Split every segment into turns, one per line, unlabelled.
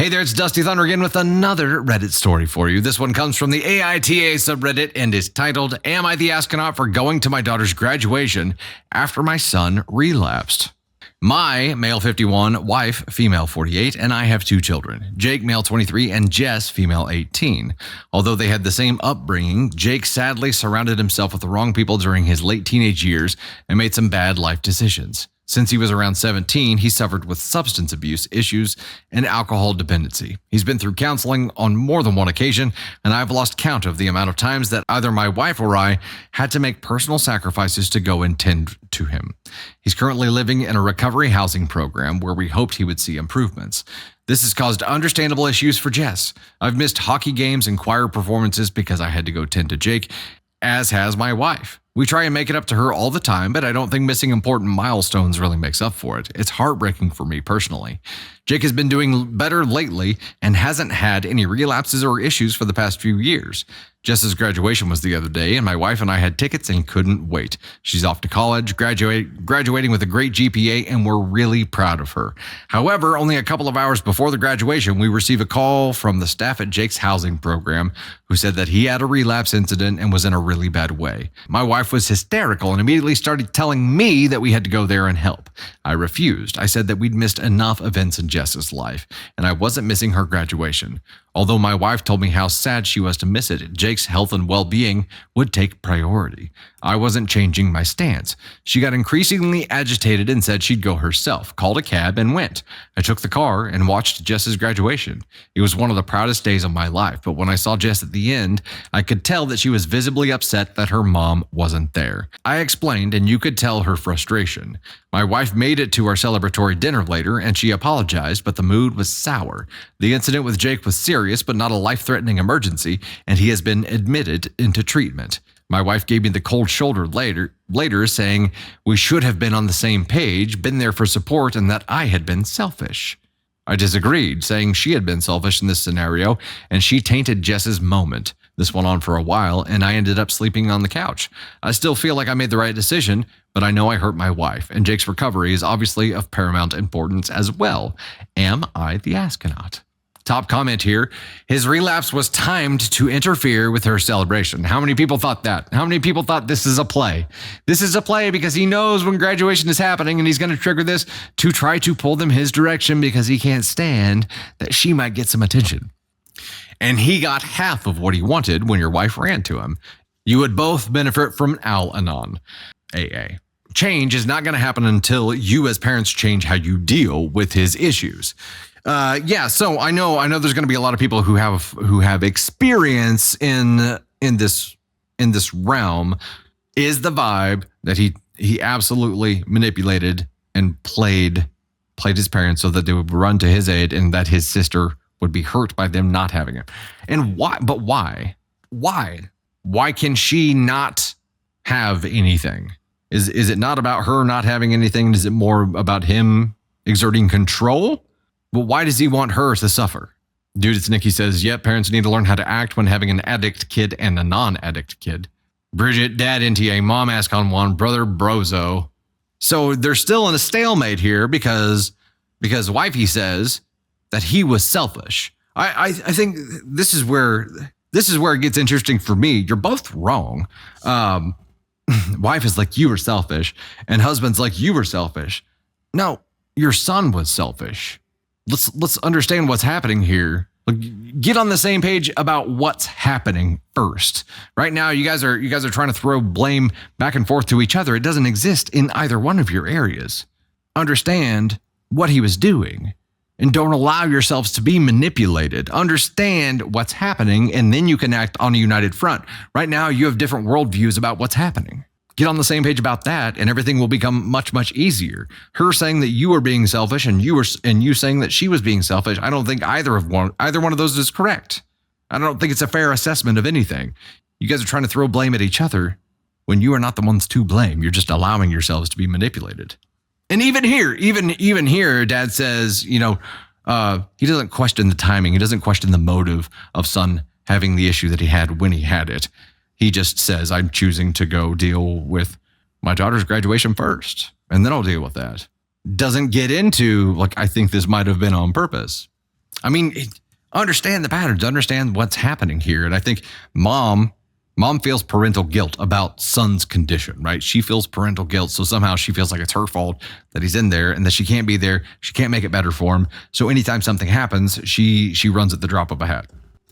Hey there, it's Dusty Thunder again with another Reddit story for you. This one comes from the AITA subreddit and is titled, Am I the Astronaut for Going to My Daughter's Graduation After My Son Relapsed? My, male 51, wife, female 48, and I have two children, Jake, male 23, and Jess, female 18. Although they had the same upbringing, Jake sadly surrounded himself with the wrong people during his late teenage years and made some bad life decisions. Since he was around 17, he suffered with substance abuse issues and alcohol dependency. He's been through counseling on more than one occasion, and I've lost count of the amount of times that either my wife or I had to make personal sacrifices to go and tend to him. He's currently living in a recovery housing program where we hoped he would see improvements. This has caused understandable issues for Jess. I've missed hockey games and choir performances because I had to go tend to Jake, as has my wife. We try and make it up to her all the time, but I don't think missing important milestones really makes up for it. It's heartbreaking for me personally. Jake has been doing better lately and hasn't had any relapses or issues for the past few years. Jess's graduation was the other day, and my wife and I had tickets and couldn't wait. She's off to college, graduating with a great GPA, and we're really proud of her. However, only a couple of hours before the graduation, we receive a call from the staff at Jake's housing program who said that he had a relapse incident and was in a really bad way. My wife was hysterical and immediately started telling me that we had to go there and help. I refused. I said that we'd missed enough events in Jess's life, and I wasn't missing her graduation. Although my wife told me how sad she was to miss it, Jake's health and well-being would take priority. I wasn't changing my stance. She got increasingly agitated and said she'd go herself, called a cab, and went. I took the car and watched Jess's graduation. It was one of the proudest days of my life, but when I saw Jess at the end, I could tell that she was visibly upset that her mom wasn't there. I explained, and you could tell her frustration. My wife made it to our celebratory dinner later, and she apologized, but the mood was sour. The incident with Jake was serious, but not a life-threatening emergency, and he has been admitted into treatment. My wife gave me the cold shoulder later, saying we should have been on the same page, been there for support, and that I had been selfish. I disagreed, saying she had been selfish in this scenario, and she tainted Jess's moment. This went on for a while, and I ended up sleeping on the couch. I still feel like I made the right decision, but I know I hurt my wife, and Jake's recovery is obviously of paramount importance as well. Am I the astronaut? Top comment here. His relapse was timed to interfere with her celebration. How many people thought that? How many people thought this is a play? This is a play because he knows when graduation is happening and he's going to trigger this to try to pull them his direction because he can't stand that she might get some attention. And he got half of what he wanted when your wife ran to him. You would both benefit from Al-Anon. AA. Change is not going to happen until you as parents change how you deal with his issues. So I know there's going to be a lot of people who have experience in this realm. Is the vibe that he absolutely manipulated and played his parents so that they would run to his aid and that his sister would be hurt by them not having him. And why? But why? Why can she not have anything? Is it not about her not having anything? Is it more about him exerting control? But why does he want her to suffer? Dude, it's Nick. He says, yep, parents need to learn how to act when having an addict kid and a non-addict kid. Bridget, dad NTA, mom ask on one, brother brozo. So they're still in a stalemate here because wifey says that he was selfish. I think this is where it gets interesting for me. You're both wrong. Wife is like, you were selfish, and husband's like, you were selfish. No, your son was selfish. Let's understand what's happening here. Get on the same page about what's happening first. Right now, you guys are trying to throw blame back and forth to each other. It doesn't exist in either one of your areas. Understand what he was doing, and don't allow yourselves to be manipulated. Understand what's happening, and then you can act on a united front. Right now, you have different worldviews about what's happening. Get on the same page about that, and everything will become much, much easier. Her saying that you were being selfish, and you saying that she was being selfish. I don't think either one of those is correct. I don't think it's a fair assessment of anything. You guys are trying to throw blame at each other when you are not the ones to blame. You're just allowing yourselves to be manipulated. And even here, Dad says, he doesn't question the timing. He doesn't question the motive of son having the issue that he had when he had it. He just says, I'm choosing to go deal with my daughter's graduation first, and then I'll deal with that. Doesn't get into, I think this might have been on purpose. I mean, understand the patterns, understand what's happening here. And I think mom feels parental guilt about son's condition, right? She feels parental guilt. So somehow she feels like it's her fault that he's in there and that she can't be there. She can't make it better for him. So anytime something happens, she runs at the drop of a hat.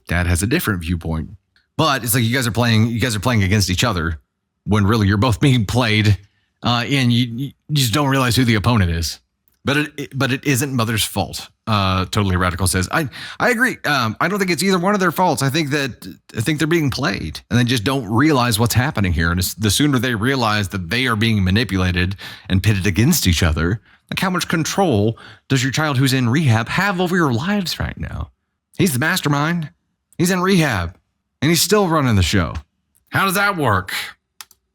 Dad has a different viewpoint. But it's like you guys are playing against each other when really you're both being played, and you just don't realize who the opponent is. But it isn't mother's fault. Totally Radical says, I agree. I don't think it's either one of their faults. I think they're being played and they just don't realize what's happening here. And the sooner they realize that they are being manipulated and pitted against each other, like how much control does your child who's in rehab have over your lives right now? He's the mastermind. He's in rehab and he's still running the show. How does that work?